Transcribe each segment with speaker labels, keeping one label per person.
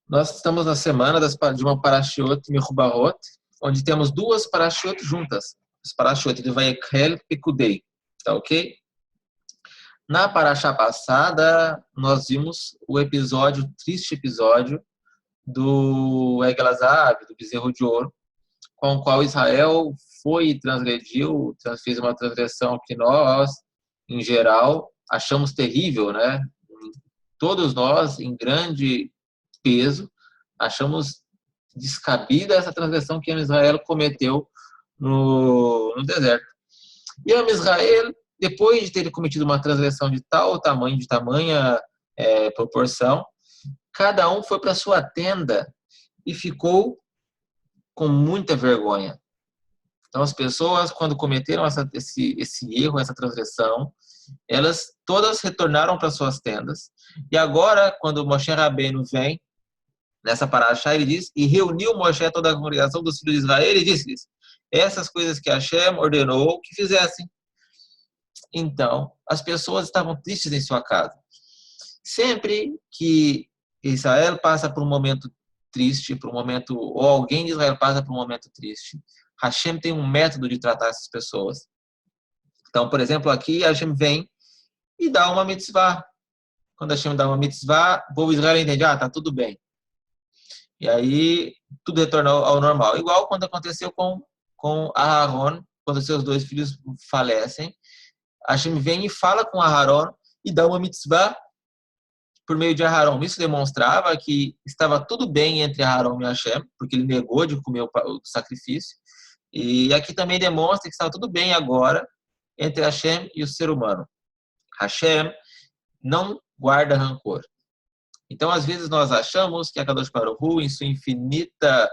Speaker 1: Nós estamos na semana de uma Parashiot Mechubarot, onde temos duas Parashiot juntas. As Parashiot de Vayekhel e Kudei. Tá ok? Na Parashá passada, nós vimos o triste episódio do Egel Azav, do bezerro de ouro, com o qual Israel foi e transgrediu, fez uma transgressão que nós, em geral, achamos terrível, né? Todos nós, em grande peso, achamos descabida essa transgressão que Israel cometeu no deserto. E Israel, depois de ter cometido uma transgressão de tal tamanho, de tamanha proporção, cada um foi para sua tenda e ficou com muita vergonha. Então, as pessoas, quando cometeram esse erro, essa transgressão, elas todas retornaram para suas tendas. E agora, quando Moshe Rabbeinu vem, nessa parashá, ele diz, e reuniu Moshe toda a congregação dos filhos de Israel e disse-lhes, essas coisas que Hashem ordenou que fizessem. Então, as pessoas estavam tristes em sua casa. Sempre que Israel passa por um momento triste, ou alguém de Israel passa por um momento triste, Hashem tem um método de tratar essas pessoas. Então, por exemplo, aqui Hashem vem e dá uma mitzvah. Quando Hashem dá uma mitzvah, o povo de Israel entende, tá tudo bem. E aí, tudo retorna ao normal. Igual quando aconteceu com Aharon, quando seus dois filhos falecem, Hashem vem e fala com Aharon e dá uma mitzvah por meio de Aharon. Isso demonstrava que estava tudo bem entre Aharon e Hashem, porque ele negou de comer o sacrifício. E aqui também demonstra que estava tudo bem agora entre Hashem e o ser humano. Hashem não guarda rancor. Então, às vezes, nós achamos que a Kadosh Baruch Hu, em sua infinita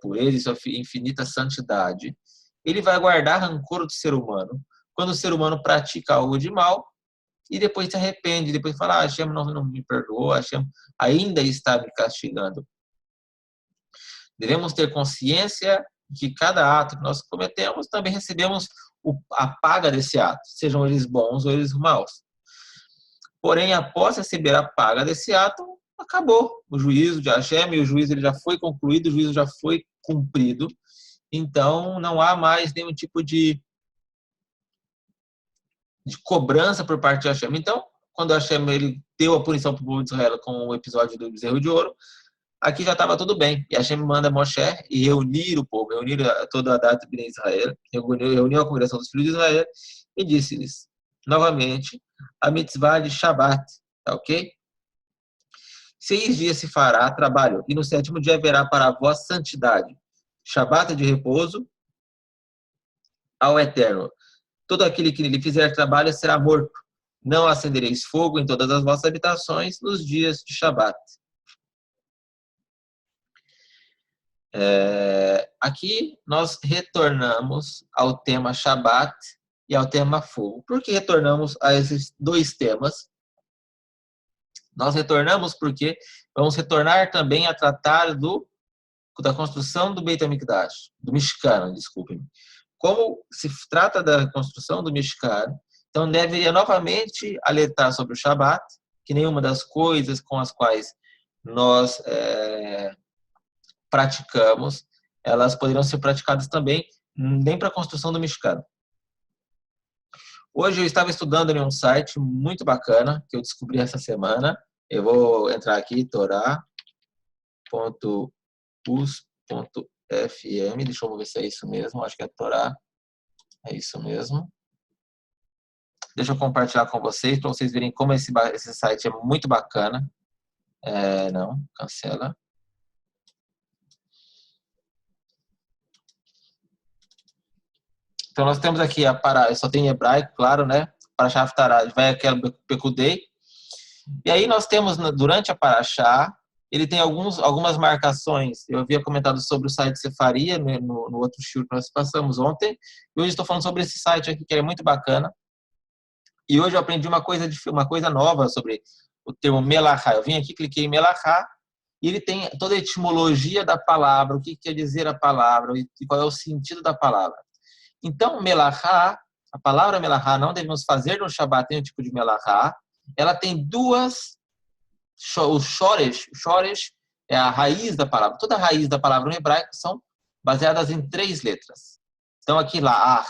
Speaker 1: pureza, em sua infinita santidade, ele vai guardar rancor do ser humano quando o ser humano pratica algo de mal e depois se arrepende, depois fala, Hashem não me perdoou, Hashem ainda está me castigando. Devemos ter consciência que cada ato que nós cometemos, também recebemos a paga desse ato, sejam eles bons ou eles maus. Porém, após receber a paga desse ato, acabou o juízo de Hashem, e o juízo ele já foi concluído, o juízo já foi cumprido. Então, não há mais nenhum tipo de cobrança por parte de Hashem. Então, quando Hashem ele deu a punição para o povo de Israel com o episódio do bezerro de ouro, aqui já estava tudo bem. E Hashem manda Moshe e reunir o povo, reunir toda a data de Israel, reuniu a congregação dos filhos de Israel e disse-lhes, novamente, a mitzvah de Shabbat, tá ok? 6 dias se fará trabalho, e no 7º dia haverá para vós santidade. Shabbat é de repouso ao Eterno. Todo aquele que lhe fizer trabalho será morto. Não acendereis fogo em todas as vossas habitações nos dias de Shabbat. Aqui nós retornamos ao tema Shabbat e ao tema fogo. Por que retornamos a esses dois temas? Nós retornamos porque vamos retornar também a tratar da construção do Beit HaMikdash, do Mishkan, desculpem. Como se trata da construção do Mishkan, então deveria novamente alertar sobre o Shabbat, que nenhuma das coisas com as quais nós praticamos, elas poderiam ser praticadas também nem para a construção do Mishkan. Hoje eu estava estudando em um site muito bacana, que eu descobri essa semana. Eu vou entrar aqui, torá.us.fm. Deixa eu ver se é isso mesmo. Acho que é Torá. É isso mesmo. Deixa eu compartilhar com vocês, para vocês verem como esse site é muito bacana. Não, cancela. Então, nós temos aqui só tem em hebraico, claro, né? Parashá Haftarah, Vayekhel Pekudei. E aí nós temos, durante a Parashá, ele tem algumas marcações. Eu havia comentado sobre o site Sefaria, no outro shiur que nós passamos ontem. E hoje estou falando sobre esse site aqui, que é muito bacana. E hoje eu aprendi uma coisa nova sobre o termo Melachá. Eu vim aqui, cliquei em Melachá, e ele tem toda a etimologia da palavra, o que quer dizer a palavra, e qual é o sentido da palavra. Então, Melachá, a palavra Melachá, não devemos fazer no Shabbat nenhum tipo de Melachá. Ela tem o Shoresh é a raiz da palavra. Toda a raiz da palavra no hebraico são baseadas em 3 letras. Então, aqui, la'ar.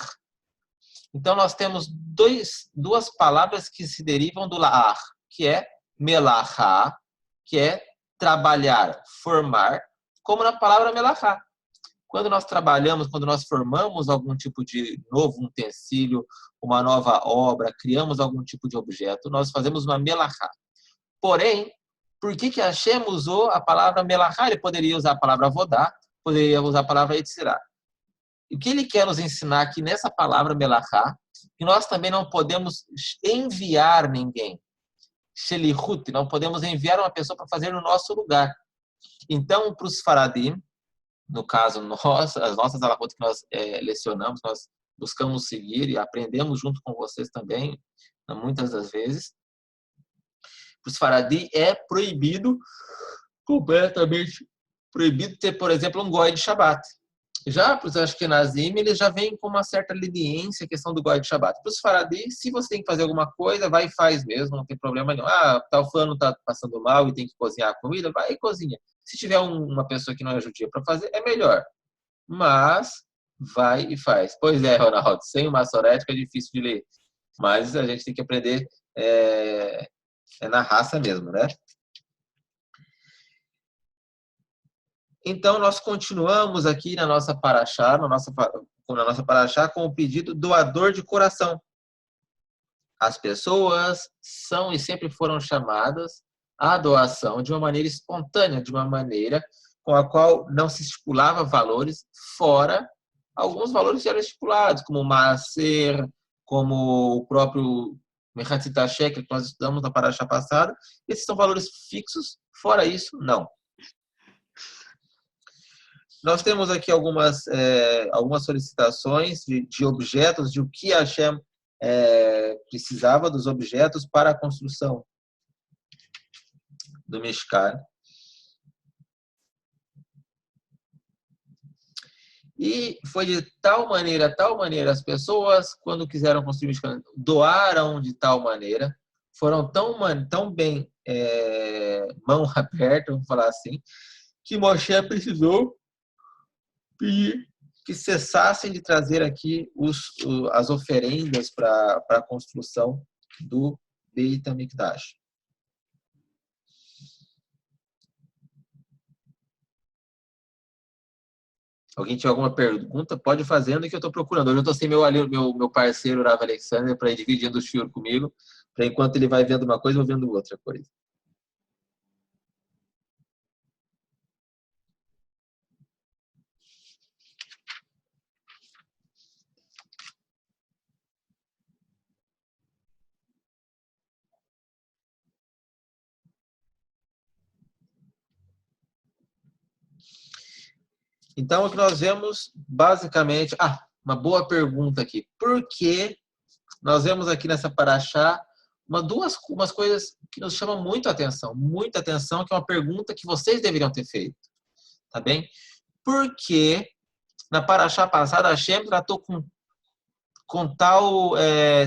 Speaker 1: Então, nós temos duas palavras que se derivam do la'ar, que é melachá, que é trabalhar, formar, como na palavra melachá. Quando nós trabalhamos, quando nós formamos algum tipo de novo utensílio, uma nova obra, criamos algum tipo de objeto, nós fazemos uma melachá. Porém, por que Hashem usou a palavra melachá? Ele poderia usar a palavra vodá, poderia usar a palavra etzirá. O que ele quer nos ensinar aqui nessa palavra melachá, que nós também não podemos enviar ninguém. Shelihut, não podemos enviar uma pessoa para fazer no nosso lugar. Então, para os faradim, no caso, as nossas alahot que nós lecionamos, nós buscamos seguir e aprendemos junto com vocês também, muitas das vezes. Para os faradim é proibido, completamente proibido ter, por exemplo, um goi de Shabat. Já para os Ashkenazim, eles já vêm com uma certa leniência a questão do goi de Shabat. Para os faradim, se você tem que fazer alguma coisa, vai e faz mesmo, não tem problema nenhum. Tal fulano está passando mal e tem que cozinhar a comida, vai e cozinha. Se tiver uma pessoa que não é judia para fazer, é melhor. Mas vai e faz. Pois é, Ronaldo, sem uma sorética é difícil de ler. Mas a gente tem que aprender na raça mesmo, né? Então, nós continuamos aqui na nossa paraxá, com o pedido doador de coração. As pessoas são e sempre foram chamadas à doação de uma maneira espontânea, de uma maneira com a qual não se estipulava valores, fora alguns valores já eram estipulados, como o maaser, como o próprio Mechatzit HaShekel, que nós estudamos na paraxá passada. Esses são valores fixos, fora isso, não. Nós temos aqui algumas solicitações de objetos, de o que Hashem precisava dos objetos para a construção do Mishkan. E foi de tal maneira, as pessoas, quando quiseram construir o Mishkan, doaram de tal maneira, foram tão bem mão aberta, vamos falar assim, que Moshe precisou pedir que cessassem de trazer aqui as oferendas para a construção do Beit HaMikdash. Alguém tiver alguma pergunta, pode ir fazendo que eu estou procurando. Hoje eu estou sem meu parceiro, Rav Alexander, para ir dividindo o shiur comigo, para enquanto ele vai vendo uma coisa, eu vou vendo outra coisa. Então, o que nós vemos, basicamente... uma boa pergunta aqui. Por que nós vemos aqui nessa paraxá umas coisas que nos chamam muita atenção, que é uma pergunta que vocês deveriam ter feito. Tá bem? Por que na paraxá passada, Hashem tratou com tal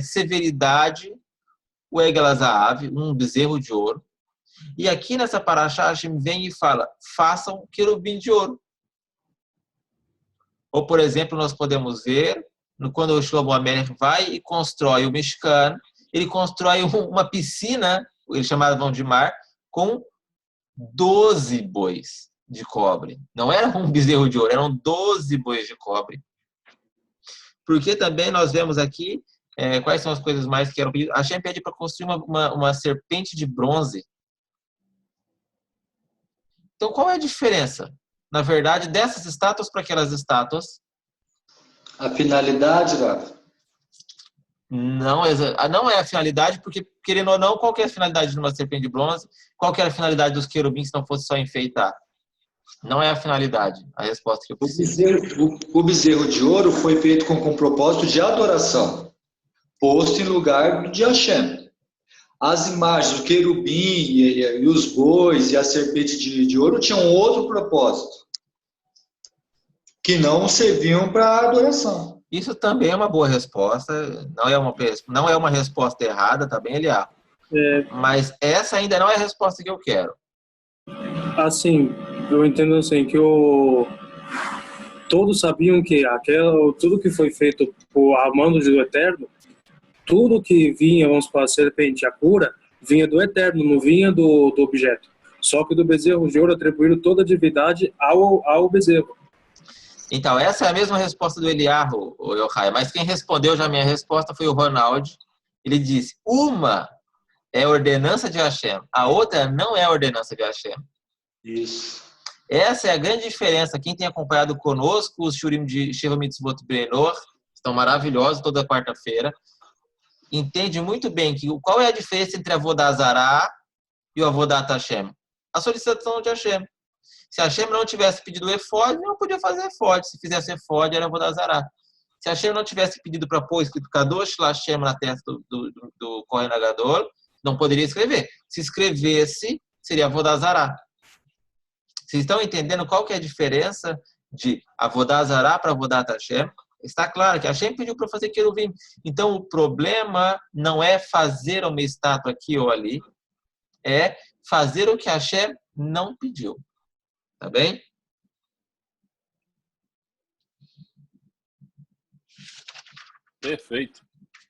Speaker 1: severidade o Egel HaZahav, um bezerro de ouro, e aqui nessa paraxá, Hashem vem e fala, façam querubim de ouro. Ou, por exemplo, nós podemos ver, quando o Shlomo Amelech vai e constrói o Mishkan, ele constrói uma piscina, eles chamavam de mar, com 12 bois de cobre. Não era um bezerro de ouro, eram 12 bois de cobre. Porque também nós vemos aqui, quais são as coisas mais que eram pedidas. A Hashem pede para construir uma serpente de bronze. Então, qual é a diferença, na verdade, dessas estátuas para aquelas estátuas?
Speaker 2: A finalidade, Rafa?
Speaker 1: Não é a finalidade, porque, querendo ou não, qual que é a finalidade de uma serpente de bronze? Qual que era a finalidade dos querubins se não fosse só enfeitar? Não é a finalidade, a resposta que eu preciso.
Speaker 2: O bezerro de ouro foi feito com propósito de adoração, posto em lugar de Hashem. As imagens, o querubim e os bois e a serpente de ouro tinham outro propósito, que não serviam para adoração.
Speaker 1: Isso também é uma boa resposta, não é uma resposta errada, tá bem, Eliá? Mas essa ainda não é a resposta que eu quero.
Speaker 3: assim, eu entendo assim que todos sabiam que tudo que foi feito por amando do Eterno, tudo que vinha, vamos para a serpente, a cura, vinha do Eterno, não vinha do objeto. Só que do bezerro de ouro atribuíram toda a divindade ao bezerro.
Speaker 1: Então, essa é a mesma resposta do Eliarro, o Yochai, mas quem respondeu já a minha resposta foi o Ronald. Ele disse, uma é ordenança de Hashem, a outra não é ordenança de Hashem.
Speaker 2: Isso.
Speaker 1: Essa é a grande diferença. Quem tem acompanhado conosco, os Shurim de Sheva Mitzvot Benor, estão maravilhosos toda quarta-feira, entende muito bem qual é a diferença entre a Avodah Zará e o Avodat Hashem. A solicitação de Hashem. Se Hashem não tivesse pedido o efod, não podia fazer efod. Se fizesse efod, era Avodah Zará. Se Hashem não tivesse pedido para pôr escrito Kadosh Lashem na testa do Kohen Gadol, não poderia escrever. Se escrevesse, seria Avodah Zará. Vocês estão entendendo qual que é a diferença de Avodah Zará para Avodat Hashem? Está claro que Hashem pediu para fazer querubim. Então, o problema não é fazer uma estátua aqui ou ali, é fazer o que Hashem não pediu. Tá bem?
Speaker 4: Perfeito.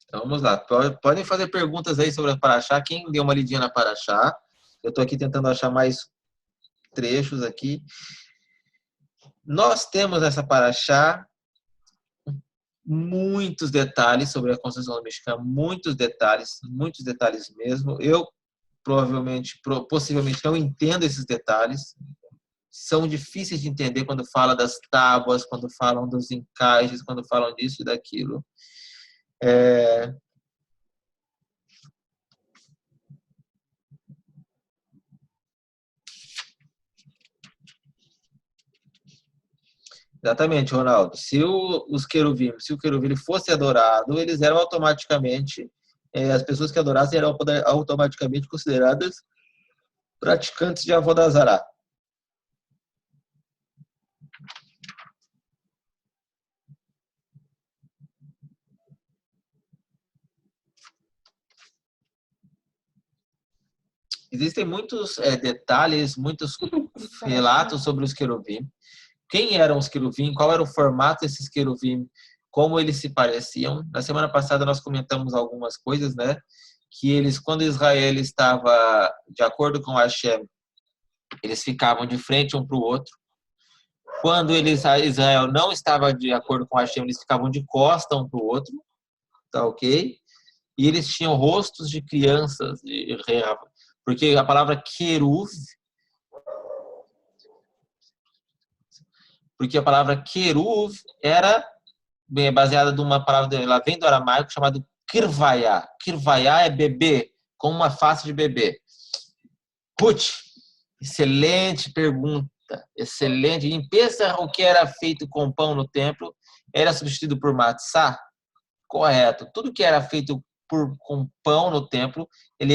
Speaker 1: Então, vamos lá. Podem fazer perguntas aí sobre a Paraxá. Quem deu uma lidinha na Paraxá? Eu estou aqui tentando achar mais trechos aqui. Nós temos nessa Paraxá muitos detalhes sobre a construção do Mishkan, muitos detalhes mesmo. Eu possivelmente não entendo esses detalhes. São difíceis de entender quando fala das tábuas, quando falam dos encaixes, quando falam disso e daquilo. Exatamente, Ronaldo. Se o querubim fosse adorado, eles eram automaticamente, as pessoas que adorassem eram automaticamente consideradas praticantes de Avodah Zará. Existem muitos detalhes, muitos relatos sobre os querubim. Quem eram os querubim? Qual era o formato desses querubim? Como eles se pareciam? Na semana passada nós comentamos algumas coisas, né? Que eles, quando Israel estava de acordo com Hashem, eles ficavam de frente um para o outro. Quando Israel não estava de acordo com Hashem, eles ficavam de costa um para o outro. Tá ok? E eles tinham rostos de crianças, porque a palavra queruv, era baseada numa palavra, ela vem do aramaico chamado kirvaya. Kirvaya é bebê, com uma face de bebê. Ruth, excelente pergunta, excelente. Em Pêssar, o que era feito com pão no templo era substituído por matzá? Correto. Tudo que era feito com pão no templo, eu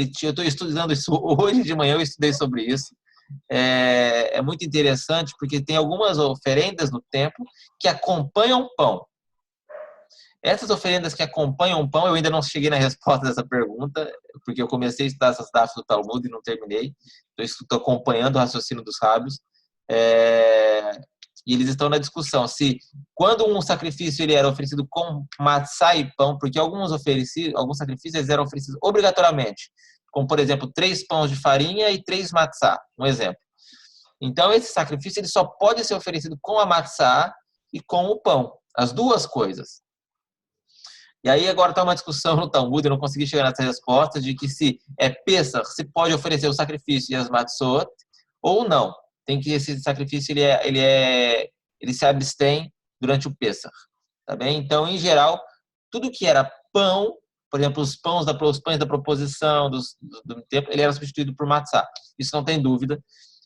Speaker 1: estou estudando isso hoje de manhã, eu estudei sobre isso. É muito interessante porque tem algumas oferendas no templo que acompanham pão. Essas oferendas que acompanham pão, eu ainda não cheguei na resposta dessa pergunta, porque eu comecei a estudar essas datas do Talmud e não terminei. Estou acompanhando o raciocínio dos sábios. E eles estão na discussão se quando um sacrifício ele era oferecido com matzá e pão, porque alguns sacrifícios eles eram oferecidos obrigatoriamente, como por exemplo 3 pães de farinha e 3 matzá, um exemplo. Então esse sacrifício ele só pode ser oferecido com a matzá e com o pão, as duas coisas. E aí agora está uma discussão no Talmud, eu não consegui chegar nessa resposta de que se é Pêssar, se pode oferecer o sacrifício e as matzot ou não. Tem que esse sacrifício ele se abstém durante o Pêssar, tá bem? Então, em geral, tudo que era pão, por exemplo, os pães da proposição do templo, ele era substituído por matzá. Isso não tem dúvida.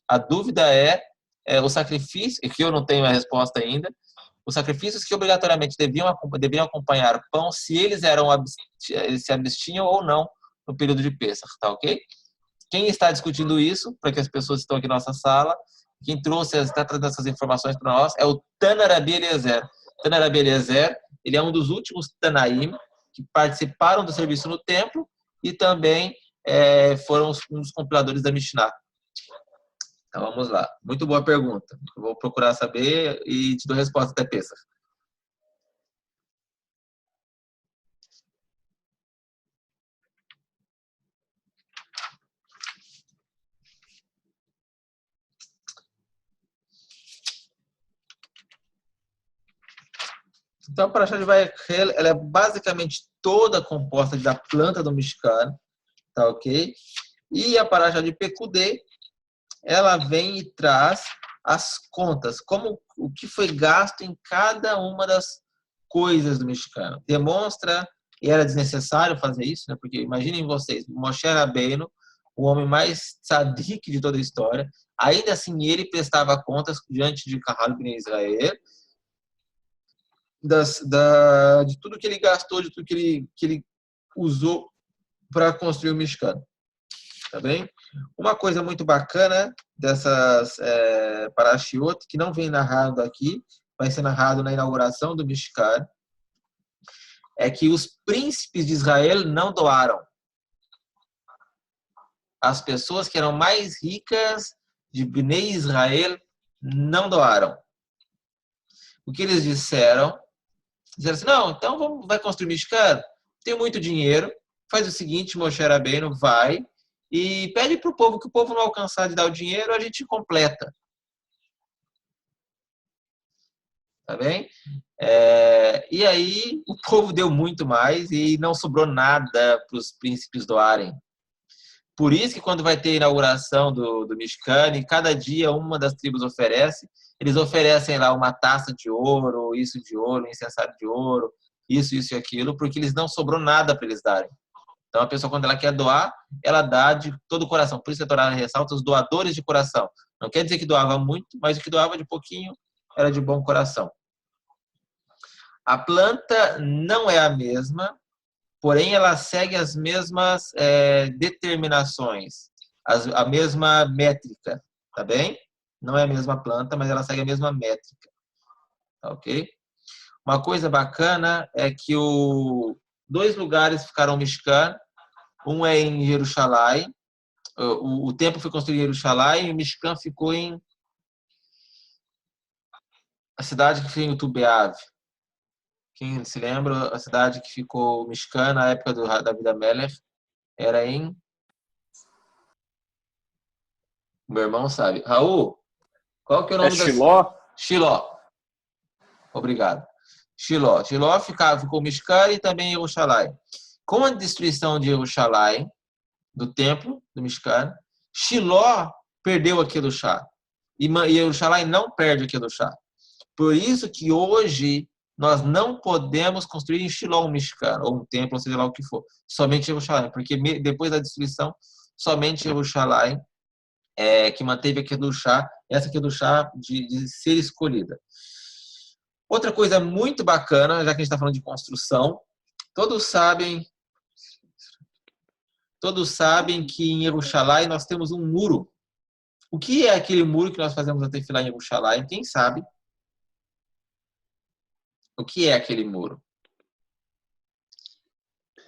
Speaker 1: A dúvida é o sacrifício, e que eu não tenho a resposta ainda, os sacrifícios que obrigatoriamente deviam acompanhar pão, se eles se abstinham ou não no período de Pêssar, tá ok? Quem está discutindo isso, para que as pessoas que estão aqui na nossa sala, quem está trazendo essas informações para nós, é o Tana Rabi Eliezer. Tana Rabi Eliezer, ele é um dos últimos Tanaim que participaram do serviço no templo e também foram um dos compiladores da Mishnah. Então vamos lá. Muito boa pergunta. Eu vou procurar saber e te dou resposta até terça. Então, a Parashat de Vayekhel, ela é basicamente toda composta da planta do Mishkan, tá ok? E a Parashat de Pekudei, ela vem e traz as contas, como o que foi gasto em cada uma das coisas do Mishkan. Demonstra, e era desnecessário fazer isso, né? Porque imaginem vocês, Moshe Rabbeinu, o homem mais tzadik de toda a história, ainda assim ele prestava contas diante de Kahal Ben Israel, de tudo que ele gastou, de tudo que ele usou para construir o Mishkan. Tá bem? Uma coisa muito bacana dessas parashiot, que não vem narrado aqui, vai ser narrado na inauguração do Mishkan, é que os príncipes de Israel não doaram. As pessoas que eram mais ricas de Bnei Israel não doaram. O que eles disseram? Disseram assim, não, então vai construir Mishkan? Tem muito dinheiro, faz o seguinte, Moshe Rabbeinu vai e pede para o povo, que o povo não alcançar de dar o dinheiro, a gente completa. Tá bem? E aí o povo deu muito mais e não sobrou nada para os príncipes doarem. Por isso que quando vai ter a inauguração do Mishkan, e cada dia uma das tribos oferece, eles oferecem lá uma taça de ouro, um incensário de ouro, isso e aquilo, porque eles não sobrou nada para eles darem. Então a pessoa, quando ela quer doar, ela dá de todo o coração. Por isso que a Torá ressalta os doadores de coração. Não quer dizer que doava muito, mas o que doava de pouquinho era de bom coração. A planta não é a mesma, porém ela segue as mesmas determinações, a mesma métrica, tá bem? Não é a mesma planta, mas ela segue a mesma métrica, tá ok? Uma coisa bacana é que dois lugares ficaram Mishkan, um é em Jerusalém, o templo foi construído em Jerusalém e o Mishkan ficou em a cidade que fica em Tubeav. Quem se lembra, a cidade que ficou Mishkan na época do David Amelech era em... Meu irmão sabe. Raul, qual que é o nome da...
Speaker 4: Shiló?
Speaker 1: Shiló. Obrigado. Shiló ficou Mishkan e também Jerusalém. Com a destruição de Jerusalém, do templo, do Mishkan, Shiló perdeu a Kedushá. E Jerusalém não perde a Kedushá. Por isso que hoje nós não podemos construir em Shiló um Mishkan, ou um templo, ou seja lá o que for. Somente Jerusalém. Porque depois da destruição, somente Jerusalém que manteve a Kedushá, essa Kedushá de ser escolhida. Outra coisa muito bacana, já que a gente está falando de construção, todos sabem que em Jerusalém nós temos um muro. O que é aquele muro que nós fazemos a tefilá em Jerusalém? Quem sabe? O que é aquele muro?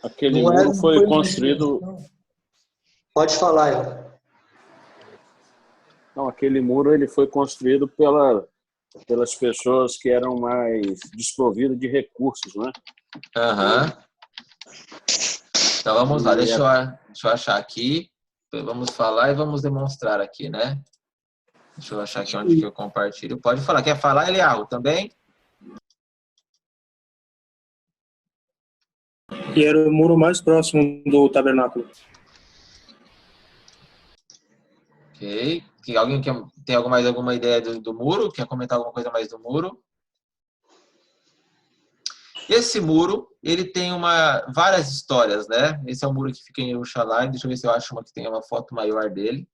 Speaker 4: Aquele muro foi construído...
Speaker 2: Pode falar, eu.
Speaker 4: Não, aquele muro ele foi construído pelas pessoas que eram mais desprovidas de recursos, né?
Speaker 1: Aham. Então vamos lá, deixa eu achar aqui. Vamos falar e vamos demonstrar aqui, né? Deixa eu achar aqui onde que eu compartilho. Pode falar. Quer falar, Eliahu, também?
Speaker 3: E era o muro mais próximo do tabernáculo.
Speaker 1: Ok. Alguém tem mais alguma ideia do muro? Quer comentar alguma coisa mais do muro? Esse muro, ele tem várias histórias, né? Esse é o muro que fica em Jerusalém. Deixa eu ver se eu acho uma que tenha uma foto maior dele.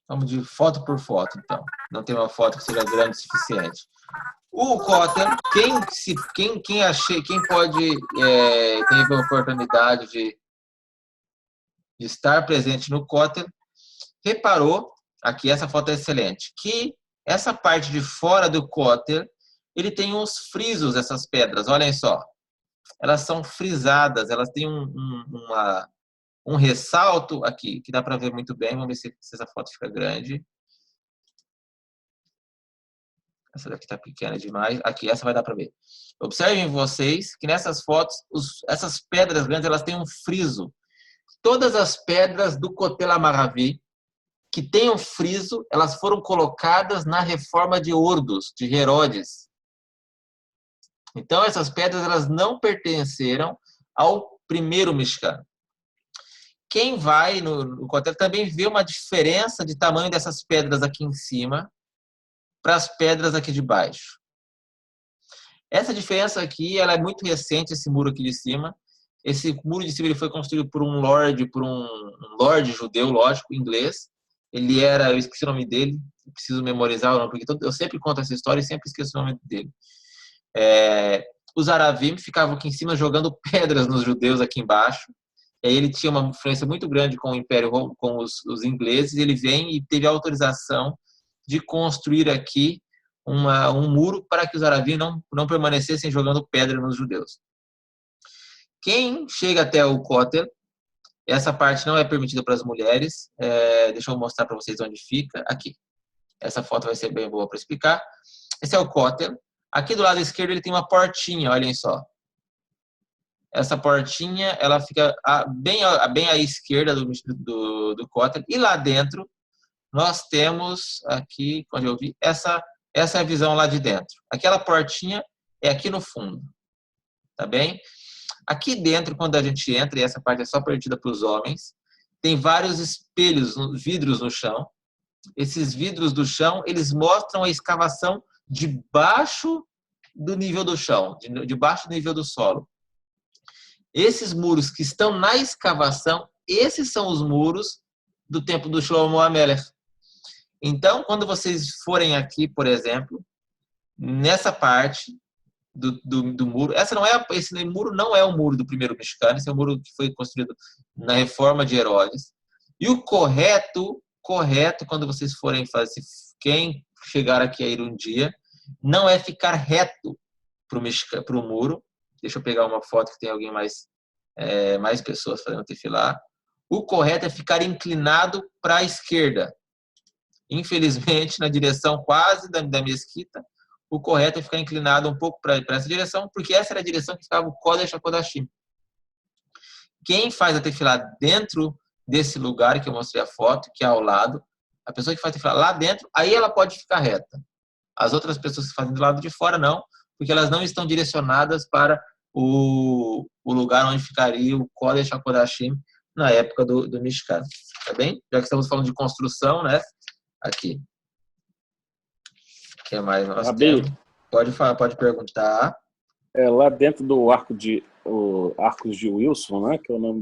Speaker 1: Vamos de foto por foto, então. Não tem uma foto que seja grande o suficiente. O Kotel, quem pode ter a oportunidade de estar presente no Kotel, reparou, aqui essa foto é excelente, que essa parte de fora do Kotel, ele tem uns frisos, essas pedras, olhem só. Elas são frisadas, elas têm um ressalto aqui, que dá para ver muito bem. Vamos ver se essa foto fica grande. Essa daqui está pequena demais. Aqui, essa vai dar para ver. Observem vocês que nessas fotos, essas pedras grandes, elas têm um friso. Todas as pedras do Kotel HaMaaravi que têm um friso, elas foram colocadas na reforma de Ordos, de Herodes. Então, essas pedras elas não pertenceram ao primeiro Mishkan. Quem vai no Kotel também vê uma diferença de tamanho dessas pedras aqui em cima para as pedras aqui de baixo. Essa diferença aqui, ela é muito recente, esse muro aqui de cima. Esse muro de cima ele foi construído por um lorde judeu, lógico, inglês. Ele era, eu esqueci o nome dele, preciso memorizar o nome, porque eu sempre conto essa história e sempre esqueço o nome dele. Os Aravim ficavam aqui em cima jogando pedras nos judeus aqui embaixo. E aí ele tinha uma influência muito grande com o Império, com os ingleses. Ele vem e teve a autorização de construir aqui um muro para que os Aravim não permanecessem jogando pedra nos judeus. Quem chega até o Kotel, essa parte não é permitida para as mulheres. Deixa eu mostrar para vocês onde fica. Aqui. Essa foto vai ser bem boa para explicar. Esse é o Kotel. Aqui do lado esquerdo ele tem uma portinha, olhem só. Essa portinha, ela fica bem à esquerda do Kotel. E lá dentro, nós temos aqui, onde eu vi, essa é a visão lá de dentro. Aquela portinha é aqui no fundo. Tá bem? Aqui dentro, quando a gente entra, e essa parte é só permitida para os homens, tem vários espelhos, vidros no chão. Esses vidros do chão, eles mostram a escavação debaixo do nível do chão, debaixo do nível do solo. Esses muros que estão na escavação, esses são os muros do templo do Shlomo HaMelech. Então, quando vocês forem aqui, por exemplo, nessa parte do muro, esse muro não é o muro do primeiro Mishkan, esse é o muro que foi construído na reforma de Herodes. E o correto, quando vocês forem fazer, quem chegar aqui a ir um dia, não é ficar reto para o muro. Deixa eu pegar uma foto que tem alguém mais pessoas fazendo tefilá. O correto é ficar inclinado para a esquerda. Infelizmente, na direção quase da mesquita, o correto é ficar inclinado um pouco para essa direção, porque essa era a direção que ficava o Kodesh HaKodashim. Quem faz a tefilá dentro desse lugar que eu mostrei a foto, que é ao lado, a pessoa que faz a tefilá lá dentro, aí ela pode ficar reta. As outras pessoas que fazem do lado de fora, não, porque elas não estão direcionadas para o lugar onde ficaria o Kodesh HaKodashim na época do Mishkan. Tá bem? Já que estamos falando de construção, né? Aqui. O que mais nós temos? Pode falar, pode perguntar.
Speaker 4: Lá dentro do Arcos de Wilson, né, que é o nome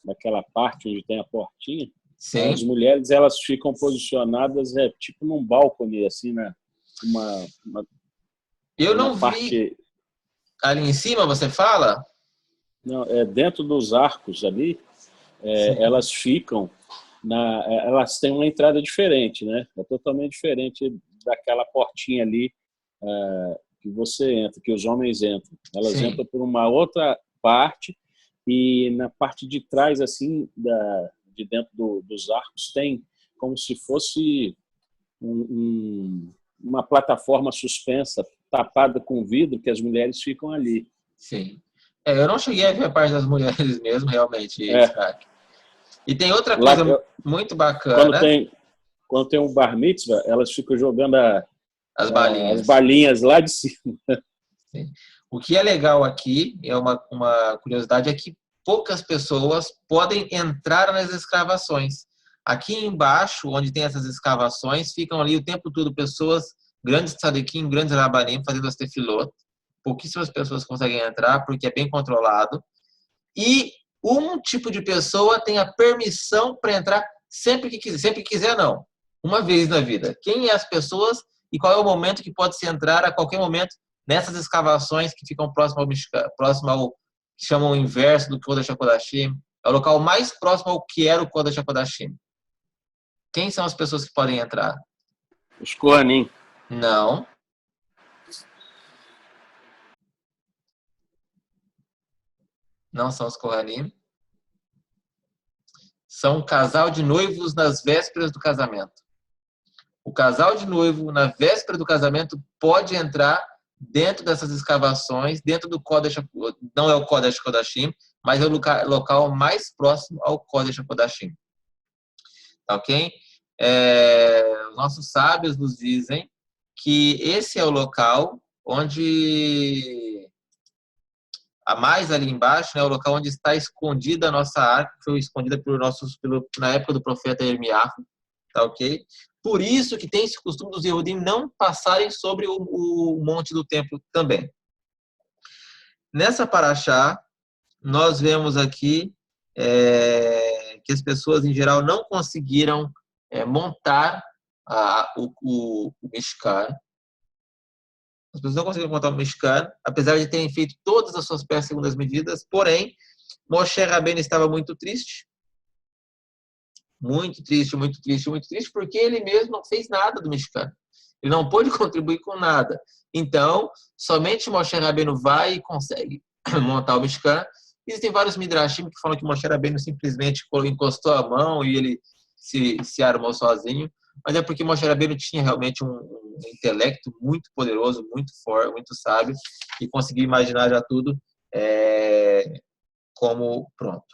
Speaker 4: daquela parte onde tem a portinha.
Speaker 1: Sim.
Speaker 4: As mulheres elas ficam posicionadas tipo num balcone, assim, né?
Speaker 1: Eu não vi. Ali em cima, você fala?
Speaker 4: Não, dentro dos arcos ali, elas ficam elas têm uma entrada diferente, né? É totalmente diferente daquela portinha ali que você entra, que os homens entram. Elas
Speaker 1: Sim.
Speaker 4: entram por uma outra parte e na parte de trás, assim, de dentro dos arcos, tem como se fosse uma plataforma suspensa, tapada com vidro, que as mulheres ficam ali.
Speaker 1: Sim. Eu não cheguei a ver a parte das mulheres mesmo, realmente. E tem outra coisa muito bacana.
Speaker 4: Quando tem um bar mitzvah, elas ficam jogando
Speaker 1: as
Speaker 4: balinhas lá de cima.
Speaker 1: Sim. O que é legal aqui, é uma curiosidade, é que poucas pessoas podem entrar nas escavações. Aqui embaixo, onde tem essas escavações, ficam ali o tempo todo pessoas, grandes tzadikim, grandes rabanim, fazendo as tefilot. Pouquíssimas pessoas conseguem entrar, porque é bem controlado. E um tipo de pessoa tem a permissão para entrar sempre que quiser. Sempre que quiser, não. Uma vez na vida. Quem é as pessoas e qual é o momento que pode se entrar a qualquer momento nessas escavações que ficam próximo ao que chamam o inverso do Kodesh HaKodashim. É o local mais próximo ao que era o Kodesh HaKodashim. Quem são as pessoas que podem entrar?
Speaker 4: Os Kohanim.
Speaker 1: Não. Não são os Kohanim. são um casal de noivos nas vésperas do casamento. O casal de noivo, na véspera do casamento, pode entrar dentro dessas escavações, dentro do Kodesh, não é o Kodesh Kodashim, mas é o local mais próximo ao Kodesh Kodashim. Tá ok? Os nossos sábios nos dizem que esse é o local onde, a mais ali embaixo, né, é o local onde está escondida a nossa arca, que foi escondida na época do profeta Irmiyahu, tá ok? Por isso que tem esse costume dos Yehudim não passarem sobre o monte do templo também. Nessa paraxá, nós vemos aqui que as pessoas, em geral, não conseguiram montar o Mishkan. As pessoas não conseguiram montar o Mishkan, apesar de terem feito todas as suas peças segundo as medidas. Porém, Moshe Rabbeinu estava muito triste. Muito triste, muito triste, muito triste, porque ele mesmo não fez nada do Mishkan. Ele não pôde contribuir com nada. Então, somente Moshe Rabbeinu vai e consegue montar o Mishkan. Existem vários midrashim que falam que Moshe Rabbeinu simplesmente encostou a mão e ele se armou sozinho. Mas é porque Moshe Rabbeinu tinha realmente um intelecto muito poderoso, muito forte, muito sábio, e conseguia imaginar já tudo como pronto.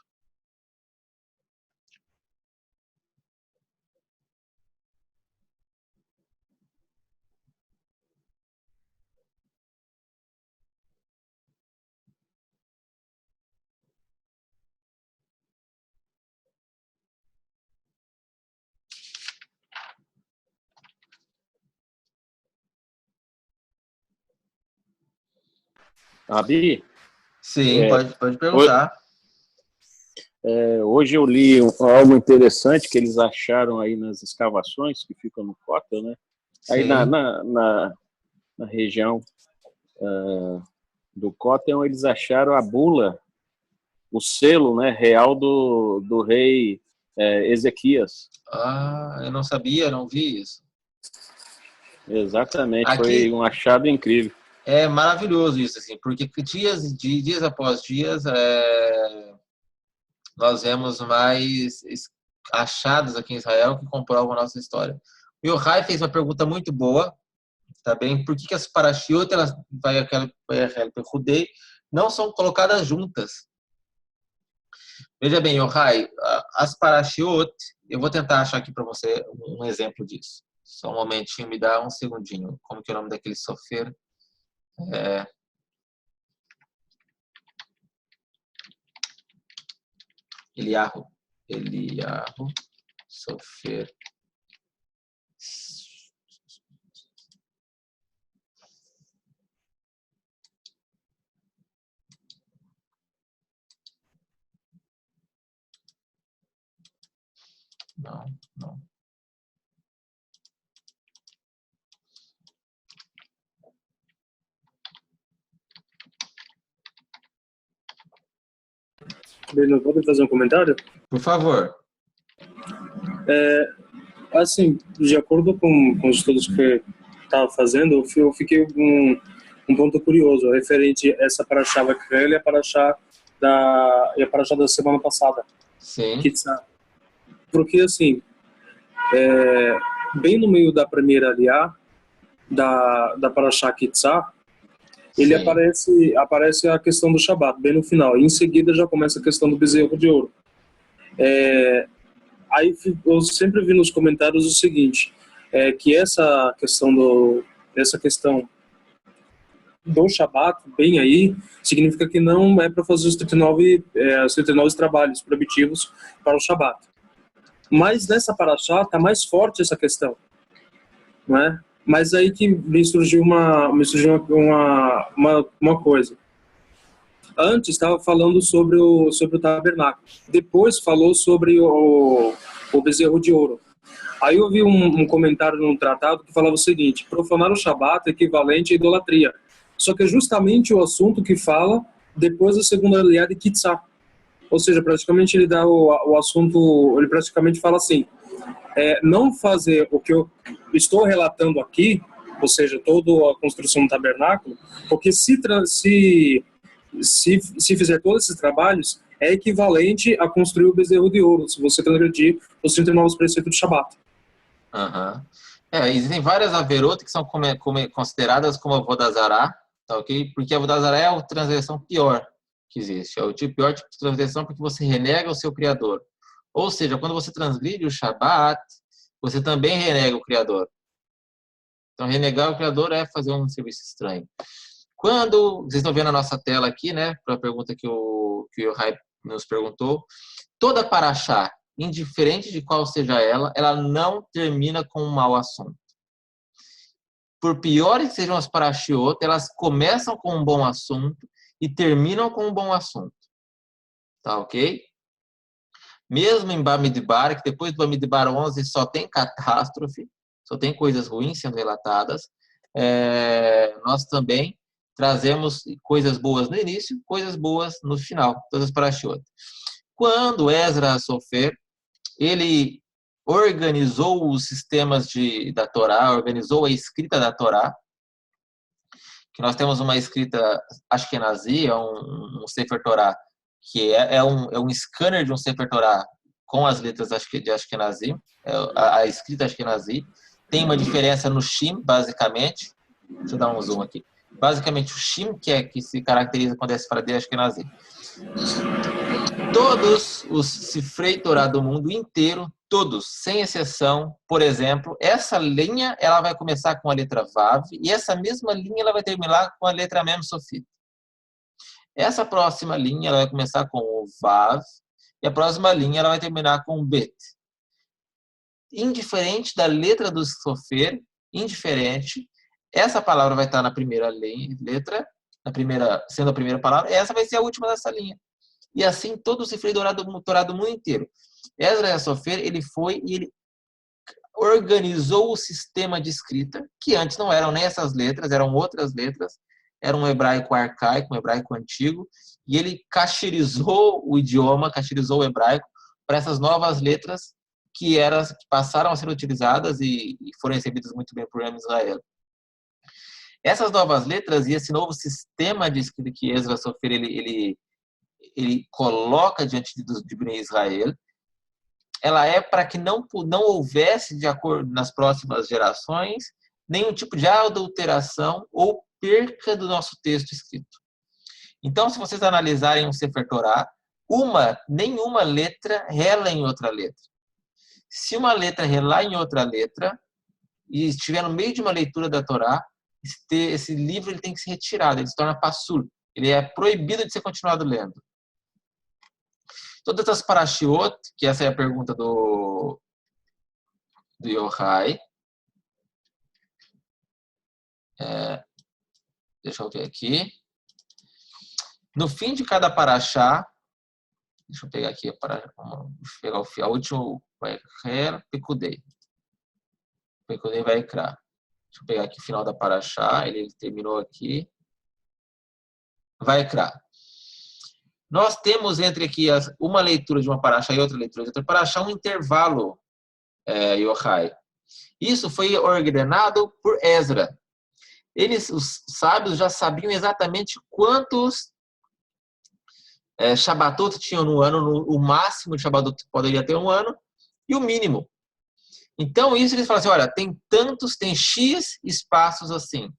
Speaker 4: Abi?
Speaker 1: Sim, pode perguntar.
Speaker 4: Hoje eu li algo interessante que eles acharam aí nas escavações que ficam no Kotel, né? Aí na região do Kotel, eles acharam a bula, o selo, né, real do rei Ezequias.
Speaker 1: Ah, eu não sabia, não vi isso.
Speaker 4: Exatamente,
Speaker 1: Aqui,
Speaker 4: foi um achado incrível.
Speaker 1: É maravilhoso isso, assim, porque dias após dias nós vemos mais achados aqui em Israel que comprovam a nossa história. O Yohai fez uma pergunta muito boa, tá bem? Por que as parashiot, elas não são colocadas juntas? Veja bem, Yohai, as parashiot, eu vou tentar achar aqui para você um exemplo disso. Só um momentinho, me dá um segundinho. Como que é o nome daquele sofer? Eliyahu, Sofer. Não.
Speaker 3: Breno, pode fazer um comentário?
Speaker 1: Por favor.
Speaker 3: Assim, de acordo com os estudos que estava fazendo, eu fiquei um ponto curioso referente a essa paraxá Vakhel e a paraxá da semana passada.
Speaker 1: Sim.
Speaker 3: Porque, assim, bem no meio da primeira aliá, da paraxá Kitzá, ele aparece a questão do Shabat, bem no final. E em seguida já começa a questão do bezerro de ouro. Aí eu sempre vi nos comentários o seguinte, que essa questão do Shabat, bem aí, significa que não é para fazer os 39 trabalhos proibitivos para o Shabat. Mas nessa paraxá está mais forte essa questão, não é? Mas aí que me surgiu uma coisa. Antes estava falando sobre o tabernáculo. Depois falou sobre o bezerro de ouro. Aí eu vi um comentário num tratado que falava o seguinte: profanar o Shabat é equivalente à idolatria. Só que é justamente o assunto que fala depois da segunda aliá de Kitzá. Ou seja, praticamente ele dá o assunto, ele praticamente fala assim: não fazer o que eu estou relatando aqui, ou seja, toda a construção do tabernáculo, porque se fizer todos esses trabalhos, é equivalente a construir o bezerro de ouro, se você transgredir os 39 preceitos de Shabat.
Speaker 1: Aham. Existem várias averot que são consideradas como avodazará, tá ok? Porque a avodazará é a transgressão pior que existe. É o pior tipo de transgressão porque você renega o seu Criador. Ou seja, quando você transgride o Shabat, você também renega o Criador. Então, renegar o Criador é fazer um serviço estranho. Quando, vocês estão vendo a nossa tela aqui, né? Para a pergunta que o Yohai nos perguntou, toda paraxá, indiferente de qual seja ela não termina com um mau assunto. Por piores que sejam as parashiot, elas começam com um bom assunto e terminam com um bom assunto. Tá ok? Mesmo em Bamidbar, que depois do Bamidbar 11 só tem catástrofe, só tem coisas ruins sendo relatadas, nós também trazemos coisas boas no início, coisas boas no final, todas as parashiot. Quando Ezra Sofer, ele organizou os sistemas da Torá, organizou a escrita da Torá, que nós temos uma escrita Ashkenazi, é um Sefer Torá, que é um scanner de um Sefer Torá com as letras de Ashkenazi, a escrita Ashkenazi. Tem uma diferença no Shim, basicamente. Deixa eu dar um zoom aqui. Basicamente, o Shim, que se caracteriza quando é Sefardê Ashkenazi. Todos os Sifrei Torá do mundo inteiro, todos, sem exceção, por exemplo, essa linha ela vai começar com a letra Vav e essa mesma linha ela vai terminar com a letra Mem Sofit. Essa próxima linha ela vai começar com o Vav e a próxima linha ela vai terminar com o Bet. Indiferente da letra do Sofer, indiferente, essa palavra vai estar na primeira letra, sendo a primeira palavra, e essa vai ser a última dessa linha. E assim todo o Sifrei Torá do mundo inteiro. Ezra Sofer, ele foi e ele organizou o sistema de escrita, que antes não eram nem essas letras, eram outras letras, era um hebraico arcaico, um hebraico antigo, e ele cacherizou o idioma, cacherizou o hebraico para essas novas letras que passaram a ser utilizadas e foram recebidas muito bem por Israel. Essas novas letras e esse novo sistema de escrita que Ezra Sofer ele coloca diante de Bnei Israel, ela é para que não houvesse, de acordo nas próximas gerações, nenhum tipo de adulteração ou perca do nosso texto escrito. Então, se vocês analisarem um Sefer Torá, nenhuma letra rela em outra letra. Se uma letra relar em outra letra e estiver no meio de uma leitura da Torá, esse livro ele tem que ser retirado, ele se torna passul, ele é proibido de ser continuado lendo. Todas as parashiot, que essa é a pergunta do Yohai. Deixa eu ver aqui. No fim de cada parashá, deixa eu pegar aqui, a última, vai Pekudei. Pekudei vai Ikra. Deixa eu pegar aqui o final da parashá, ele terminou aqui. Vai Ikra. Nós temos entre aqui uma leitura de uma paraxá e outra leitura de outra paraxá um intervalo, Yohai. Isso foi ordenado por Ezra. Os sábios já sabiam exatamente quantos Shabatot tinham no ano, o máximo de Shabatot que poderia ter um ano, e o mínimo. Então, isso eles falam assim, olha, tem X espaços assim,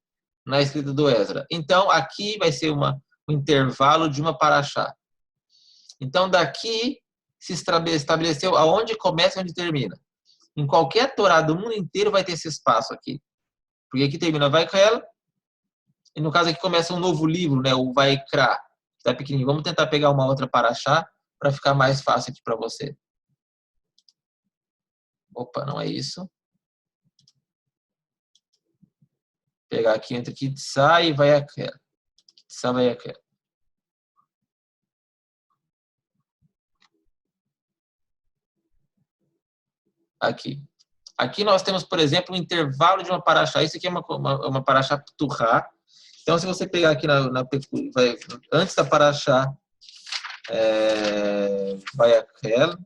Speaker 1: na escrita do Ezra. Então, aqui vai ser um intervalo de uma paraxá. Então, daqui se estabeleceu aonde começa e onde termina. Em qualquer Torá do mundo inteiro vai ter esse espaço aqui. Porque aqui termina Vaikra, e no caso aqui começa um novo livro, né, o Vaikra, que está pequenininho. Vamos tentar pegar uma outra paraxá para ficar mais fácil aqui para você. Opa, não é isso. Vou pegar aqui entre Kitsá e Vaikra. Kitsá, Vaikra. Aqui nós temos, por exemplo, um intervalo de uma paraxá. Isso aqui é uma paraxá Pturá. Então, se você pegar aqui antes da paraxá Vayakhel,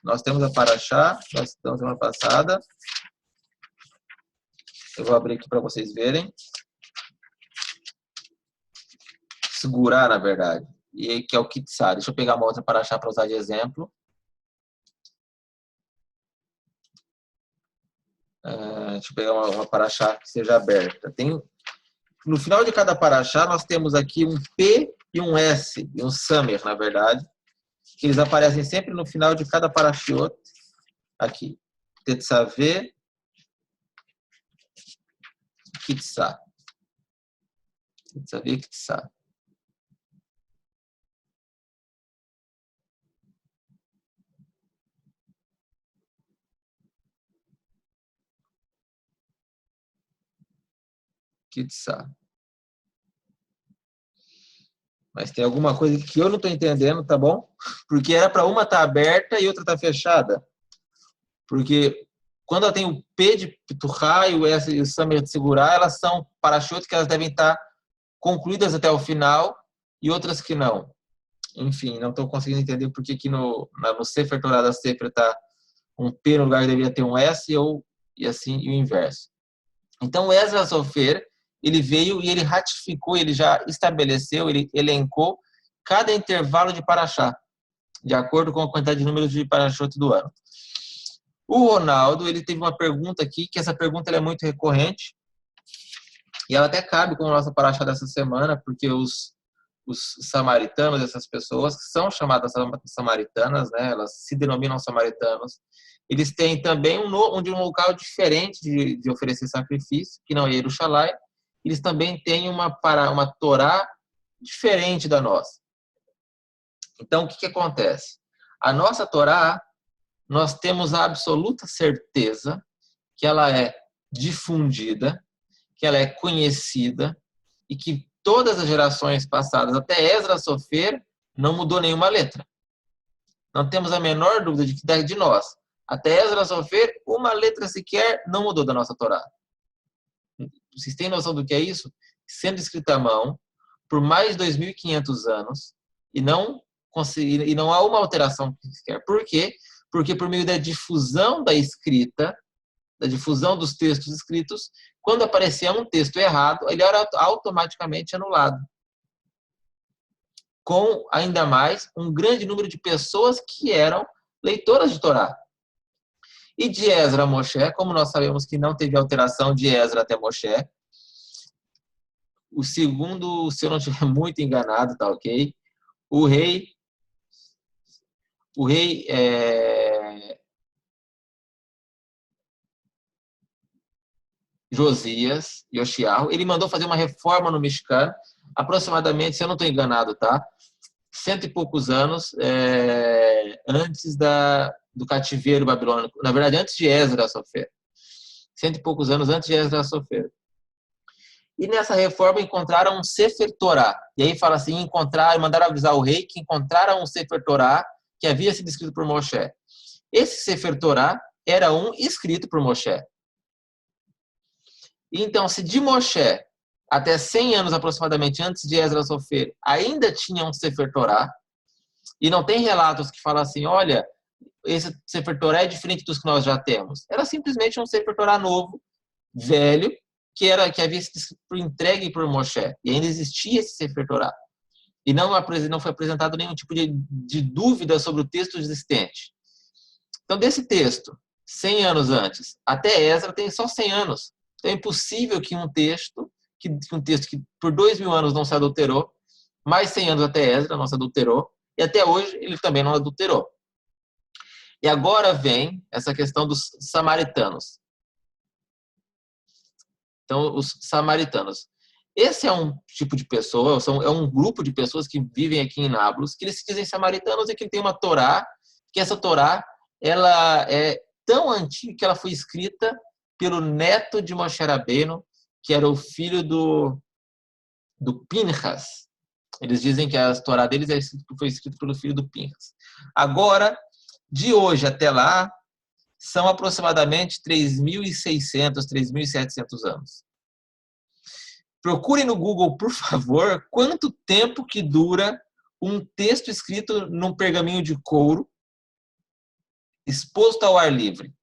Speaker 1: nós temos a paraxá, nós estamos semana passada. Eu vou abrir aqui para vocês verem. Segurar, na verdade. e que é o Kitsá. Deixa eu pegar uma outra paraxá para usar de exemplo. Deixa eu pegar uma paraxá que seja aberta. No final de cada paraxá, nós temos aqui um P e um S, e um Samer, na verdade, que eles aparecem sempre no final de cada parashiot. Aqui. Tetzaveh, Kitsá. Tetzaveh, Kitsá. Kitsá. Mas tem alguma coisa que eu não estou entendendo, tá bom? Porque era para uma estar aberta e outra estar fechada. Porque quando ela tem o P de Pituchá e o S e o Samer de segurar, elas são parashot que elas devem estar concluídas até o final e outras que não. Enfim, não estou conseguindo entender por que no Sefer Torah da Sefer está um P no lugar que deveria ter um S e assim e o inverso. Então, o Ezra Sofer, ele veio e ele ratificou, ele já estabeleceu, ele elencou cada intervalo de paraxá, de acordo com a quantidade de números de parashot do ano. O Ronaldo, ele teve uma pergunta aqui, que essa pergunta ela é muito recorrente, e ela até cabe com a nossa paraxá dessa semana, porque os samaritanos, essas pessoas que são chamadas samaritanas, né, elas se denominam samaritanos, eles têm também um local diferente de oferecer sacrifício, que não é Yerushalayim. Eles também têm uma Torá diferente da nossa. Então, o que acontece? A nossa Torá, nós temos a absoluta certeza que ela é difundida, que ela é conhecida e que todas as gerações passadas, até Ezra Sofer, não mudou nenhuma letra. Não temos a menor dúvida de nós. Até Ezra Sofer, uma letra sequer não mudou da nossa Torá. Vocês têm noção do que é isso? Sendo escrita à mão por mais de 2.500 anos e não há uma alteração sequer. Por quê? Porque por meio da difusão da escrita, da difusão dos textos escritos, quando aparecia um texto errado, ele era automaticamente anulado. Com, ainda mais, um grande número de pessoas que eram leitoras de Torá. E de Ezra a Moshe, como nós sabemos que não teve alteração de Ezra até Moshe, o segundo, se eu não estiver muito enganado, tá ok? O rei Josias, Yoshiarro, ele mandou fazer uma reforma no Mishkan, aproximadamente, se eu não estou enganado, tá? 100 e poucos anos antes do cativeiro babilônico. Na verdade, antes de Esdras Sofer. 100 e poucos anos antes de Esdras Sofer. E nessa reforma encontraram um Sefer Torah. E aí fala assim, mandaram avisar o rei que encontraram um Sefer Torah que havia sido escrito por Moshe. Esse Sefer Torah era um escrito por Moshe. Então, se de Moshe até 100 anos aproximadamente antes de Esdras Sofer ainda tinha um Sefer Torah, e não tem relatos que falam assim, olha, esse Sefer Torah é diferente dos que nós já temos. Era simplesmente um Sefer Torah novo, velho, que havia sido entregue por Moshe. E ainda existia esse Sefer Torah. E não foi apresentado nenhum tipo de dúvida sobre o texto existente. Então, desse texto, 100 anos antes, até Esdras tem só 100 anos. Então, é impossível que um texto que por 2.000 anos não se adulterou, mais 100 anos até Esdras não se adulterou, e até hoje ele também não adulterou. E agora vem essa questão dos samaritanos. Então, os samaritanos. Esse é um tipo de pessoa, é um grupo de pessoas que vivem aqui em Nablus, que eles se dizem samaritanos e que tem uma Torá, que essa Torá ela é tão antiga que ela foi escrita pelo neto de Moshe Rabbeinu, que era o filho do Pinchas. Eles dizem que a Torá deles foi escrita pelo filho do Pinchas. Agora, de hoje até lá, são aproximadamente 3.600, 3.700 anos. Procurem no Google, por favor, quanto tempo que dura um texto escrito num pergaminho de couro exposto ao ar livre.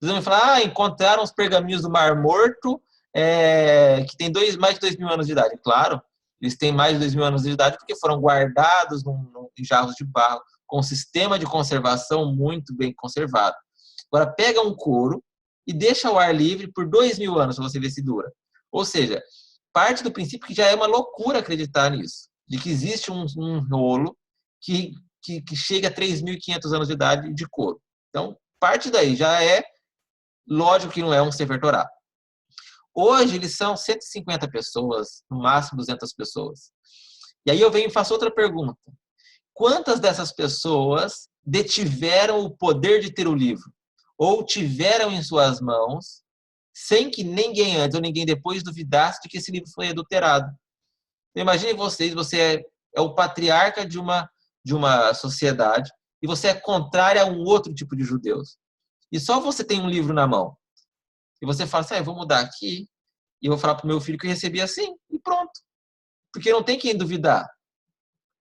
Speaker 1: Vocês vão falar, encontraram os pergaminhos do Mar Morto, que tem mais de 2.000 anos de idade. Claro, Eles têm mais de 2.000 anos de idade porque foram guardados em jarros de barro, com um sistema de conservação muito bem conservado. Agora, pega um couro e deixa ao ar livre por 2.000 anos, para você ver se dura. Ou seja, parte do princípio que já é uma loucura acreditar nisso, de que existe um rolo que chega a 3.500 anos de idade de couro. Então, parte daí já é lógico que não é um Sefer Torah. Hoje, eles são 150 pessoas, no máximo 200 pessoas. E aí eu venho e faço outra pergunta. Quantas dessas pessoas detiveram o poder de ter o livro? Ou tiveram em suas mãos, sem que ninguém antes ou ninguém depois duvidasse de que esse livro foi adulterado? Então, imagine vocês, você é o patriarca de uma sociedade e você é contrário a um outro tipo de judeus. E só você tem um livro na mão. E você fala assim, eu vou mudar aqui e eu vou falar para o meu filho que eu recebi assim, e pronto. Porque não tem quem duvidar.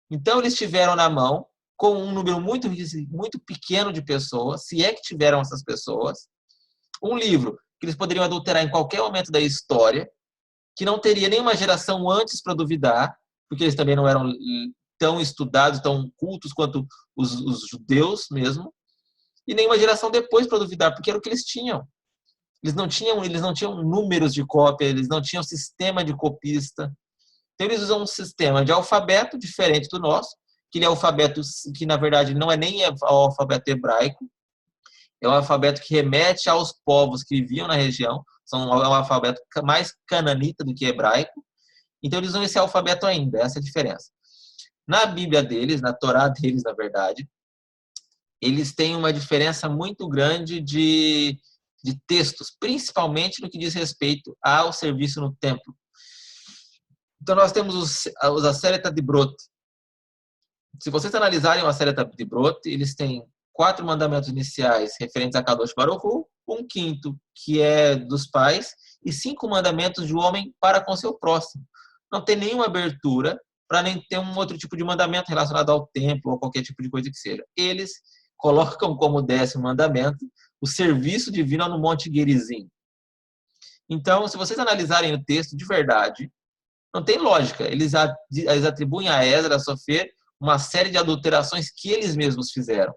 Speaker 1: Então, eles tiveram na mão, com um número muito, muito pequeno de pessoas, se é que tiveram essas pessoas, um livro que eles poderiam adulterar em qualquer momento da história, que não teria nenhuma geração antes para duvidar, porque eles também não eram tão estudados, tão cultos quanto os judeus mesmo, e nenhuma geração depois para duvidar, porque era o que eles tinham. Eles não tinham números de cópia, eles não tinham sistema de copista. Então, eles usam um sistema de alfabeto diferente do nosso, que é alfabeto que, na verdade, não é nem o alfabeto hebraico, é um alfabeto que remete aos povos que viviam na região, é um alfabeto mais cananita do que hebraico. Então, eles usam esse alfabeto ainda, essa é a diferença. Na Bíblia deles, na Torá deles, na verdade, eles têm uma diferença muito grande de textos, principalmente no que diz respeito ao serviço no templo. Então, nós temos os Aseret Dibrot. Se vocês analisarem o Aseret Dibrot, eles têm 4 mandamentos iniciais referentes a Kadosh Baruch Hu, um quinto que é dos pais, e 5 mandamentos de homem para com seu próximo. Não tem nenhuma abertura para nem ter um outro tipo de mandamento relacionado ao templo ou qualquer tipo de coisa que seja. Eles colocam como 10º mandamento o serviço divino no Monte Gerizim. Então, se vocês analisarem o texto de verdade, não tem lógica. Eles atribuem a Esdras, a Sofer, uma série de adulterações que eles mesmos fizeram.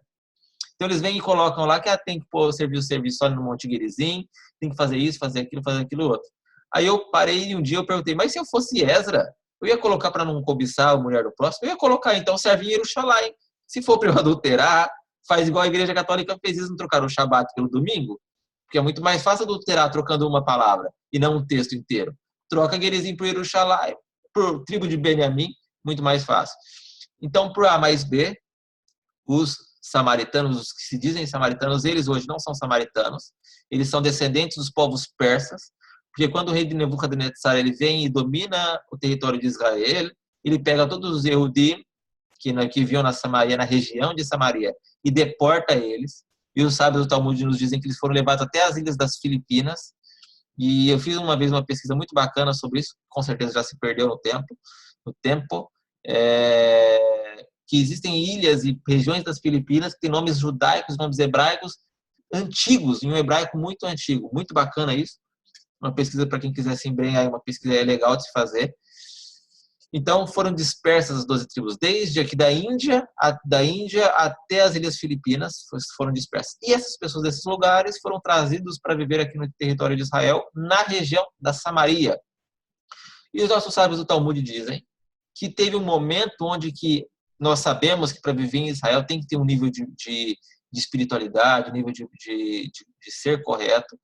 Speaker 1: Então, eles vêm e colocam lá que tem que pôr o serviço só no Monte Gerizim, tem que fazer isso, fazer aquilo outro. Aí eu parei um dia e perguntei, mas se eu fosse Esdras, eu ia colocar para não cobiçar a mulher do próximo? Eu ia colocar, então, serve em Jerusalém. Se for para eu adulterar, faz igual a Igreja Católica fez, eles não trocaram o Shabat pelo domingo? Porque é muito mais fácil adulterar trocando uma palavra e não um texto inteiro. Troca Gerizim para o Jerusalém, para o tribo de Benjamim, muito mais fácil. Então, por A mais B, os samaritanos, os que se dizem samaritanos, eles hoje não são samaritanos, eles são descendentes dos povos persas, porque quando o rei de Nebuchadnezzar ele vem e domina o território de Israel, ele pega todos os Yehudim que viviam na Samaria, na região de Samaria, e deporta eles. E os sábios do Talmud nos dizem que eles foram levados até as ilhas das Filipinas. E eu fiz uma vez uma pesquisa muito bacana sobre isso, com certeza já se perdeu no tempo, que existem ilhas e regiões das Filipinas que têm nomes judaicos, nomes hebraicos antigos, em um hebraico muito antigo. Muito bacana isso. Uma pesquisa para quem quiser se embrenhar, uma pesquisa legal de se fazer. Então, foram dispersas as 12 tribos, desde aqui da Índia até as Ilhas Filipinas, foram dispersas. E essas pessoas desses lugares foram trazidas para viver aqui no território de Israel, na região da Samaria. E os nossos sábios do Talmud dizem que teve um momento onde que nós sabemos que para viver em Israel tem que ter um nível de espiritualidade, um nível de ser correto,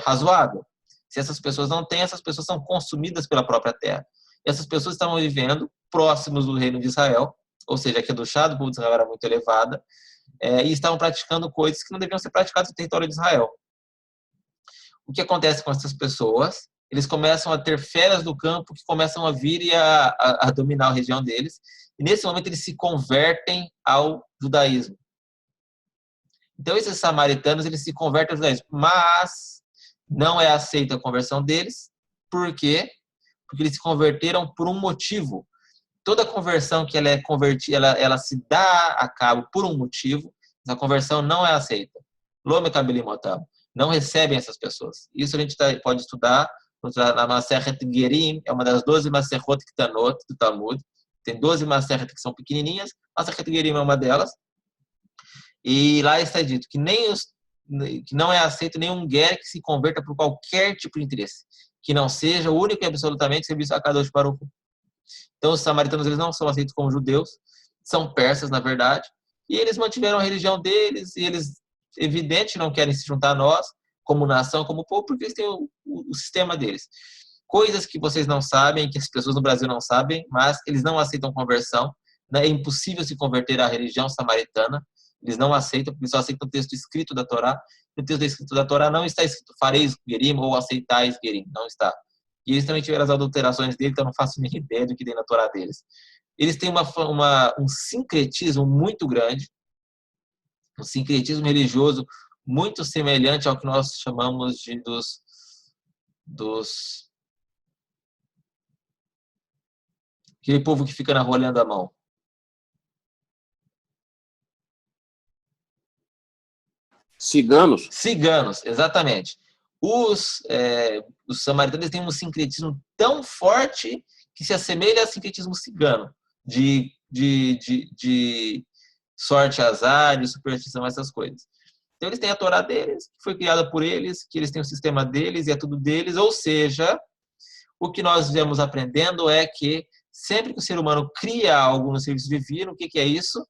Speaker 1: razoável. Se essas pessoas não têm, essas pessoas são consumidas pela própria terra. Essas pessoas estavam vivendo próximos do reino de Israel, ou seja, a Kedushá do povo de Israel era muito elevada, e estavam praticando coisas que não deviam ser praticadas no território de Israel. O que acontece com essas pessoas? Eles começam a ter feras do campo que começam a vir e a dominar a região deles, e nesse momento eles se convertem ao judaísmo. Então esses samaritanos eles se convertem ao judaísmo, mas não é aceita a conversão deles. Por quê? Porque eles se converteram por um motivo. Toda conversão que ela é convertida, ela se dá a cabo por um motivo, a conversão não é aceita. Não recebem essas pessoas. Isso a gente pode estudar Na Masechet Gerim, é uma das 12 Masechot Ktanot do Talmud. Tem 12 Masechet que são pequenininhas, Masechet Gerim é uma delas. E lá está dito que que não é aceito nenhum ger que se converta por qualquer tipo de interesse, que não seja único e absolutamente serviço a Kadosh Baruch Hu. Então os samaritanos eles não são aceitos como judeus, são persas na verdade, e eles mantiveram a religião deles, e eles evidente não querem se juntar a nós como nação, como povo, porque eles têm o sistema deles. Coisas que vocês não sabem, que as pessoas no Brasil não sabem, mas eles não aceitam conversão, né? É impossível se converter à religião samaritana. Eles não aceitam, porque só aceitam o texto escrito da Torá. No texto escrito da Torá não está escrito fareis gerim ou aceitais gerim, não está. E eles também tiveram as adulterações dele, então eu não faço nem ideia do que tem na Torá deles. Eles têm um sincretismo muito grande, um sincretismo religioso muito semelhante ao que nós chamamos dos aquele povo que fica na rua olhando a mão.
Speaker 4: Ciganos?
Speaker 1: Ciganos, exatamente. Os samaritanos têm um sincretismo tão forte que se assemelha ao sincretismo cigano, de sorte, azar, de superstição, essas coisas. Então eles têm a Torá deles, que foi criada por eles, que eles têm o sistema deles e é tudo deles, ou seja, o que nós viemos aprendendo é que sempre que o ser humano cria algo no serviço divino, o que é isso?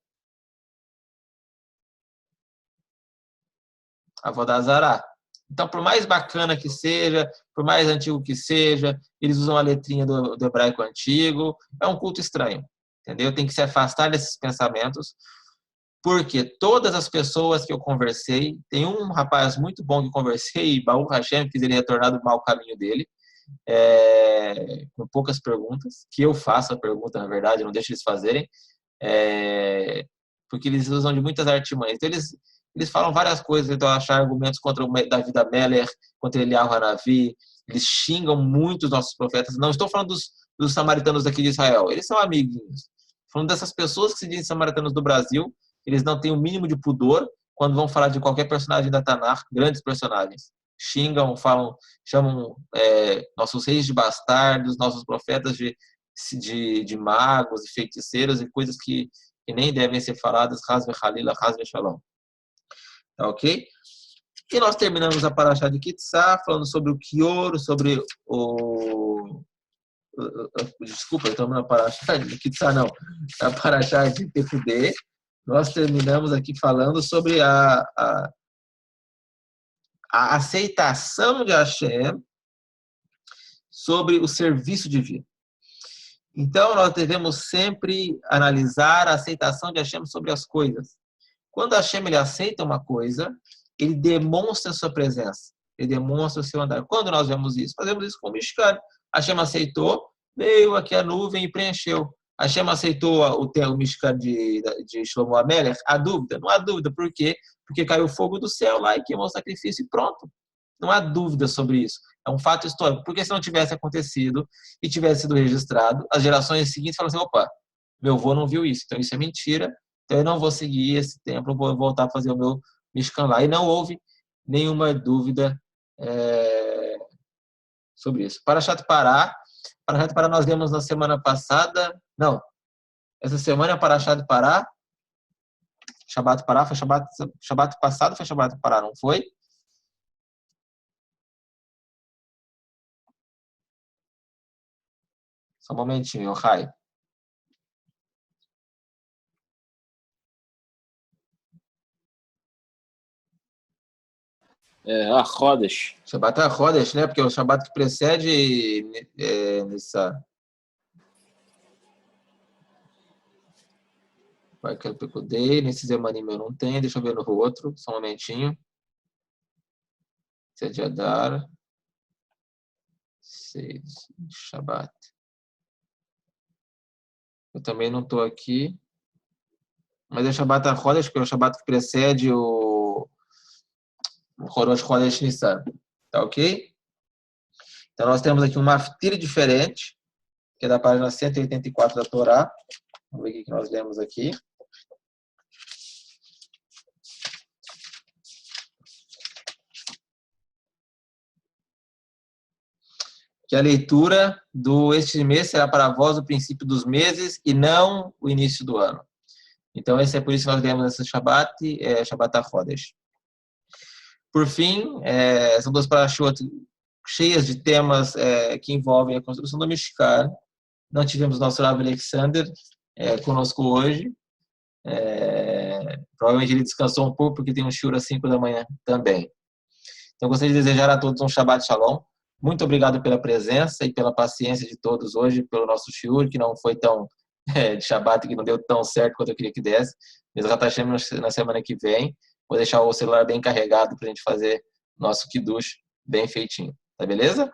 Speaker 1: Avodazará. Então, por mais bacana que seja, por mais antigo que seja, eles usam a letrinha do hebraico antigo, é um culto estranho, entendeu? Tem que se afastar desses pensamentos, porque todas as pessoas que eu conversei, tem um rapaz muito bom que eu conversei, Baruch Hashem, que ele retornar do mau caminho dele, com poucas perguntas, que eu faço a pergunta, na verdade, não deixo eles fazerem, porque eles usam de muitas artimanhas. Então, eles falam várias coisas, então achar argumentos contra o Davi Ameller, contra Eliyahu Hanavi, eles xingam muito os nossos profetas. Não estou falando dos samaritanos daqui de Israel, eles são amiguinhos. Falando dessas pessoas que se dizem samaritanos do Brasil, eles não têm o mínimo de pudor quando vão falar de qualquer personagem da Tanakh, grandes personagens. Xingam, falam, chamam nossos reis de bastardos, nossos profetas de magos e feiticeiros e coisas que nem devem ser faladas, Hasbe Halila, Hasbe Shalom. Tá ok? E nós terminamos a paraxá de Kitsá, falando sobre o Kioro, sobre o... Desculpa, estamos na paraxá de Kitsá, não. Na paraxá de Pekudê. Nós terminamos aqui falando sobre a aceitação de Hashem sobre o serviço divino. Então, nós devemos sempre analisar a aceitação de Hashem sobre as coisas. Quando Hashem ele aceita uma coisa, ele demonstra a sua presença, ele demonstra o seu andar. Quando nós vemos isso? Fazemos isso com o Mishkan. Hashem aceitou, veio aqui a nuvem e preencheu. Hashem aceitou o Mishkan de Shlomo Amelech? Há dúvida? Não há dúvida. Por quê? Porque caiu fogo do céu lá e queimou o sacrifício e pronto. Não há dúvida sobre isso. É um fato histórico. Porque se não tivesse acontecido e tivesse sido registrado, as gerações seguintes falam assim, opa, meu avô não viu isso, então isso é mentira, então eu não vou seguir esse templo, vou voltar a fazer o meu Mishkan lá. E não houve nenhuma dúvida sobre isso. Parashat Pará nós lemos na semana passada, não, essa semana é Parashat Pará, Shabbat Pará, foi Shabbat passado, foi Shabbat Pará, não foi? Só um momentinho, Rai.
Speaker 4: A Rodas.
Speaker 1: Shabbat é Rodas, né? Porque é o Shabbat que precede nessa... Vai que eu pecudei, nesse Zemanim eu não tenho, deixa eu ver no outro, só um momentinho. Sede Adar, 6, Shabbat. Eu também não estou aqui. Mas é Shabbat HaChodesh, que é o Shabbat que precede o Rosh Chodesh Nissan. Tá ok? Então nós temos aqui um maftir diferente, que é da página 184 da Torá. Vamos ver o que nós lemos aqui. que a leitura este mês será para vós o princípio dos meses e não o início do ano. Então, esse é por isso que nós lemos esse Shabbat, Shabbat HaChodesh. Por fim, são 2 parashot cheias de temas que envolvem a construção do Mishkan. Não tivemos nosso Rav Alexander conosco hoje. Provavelmente ele descansou um pouco, porque tem um shiur às 5 da manhã também. Então, gostaria de desejar a todos um Shabbat Shalom. Muito obrigado pela presença e pela paciência de todos hoje, pelo nosso shiur, que não foi tão de Shabbat, que não deu tão certo quanto eu queria que desse. Mesmo Hashem na semana que vem. Vou deixar o celular bem carregado para a gente fazer nosso Kiddush bem feitinho. Tá beleza?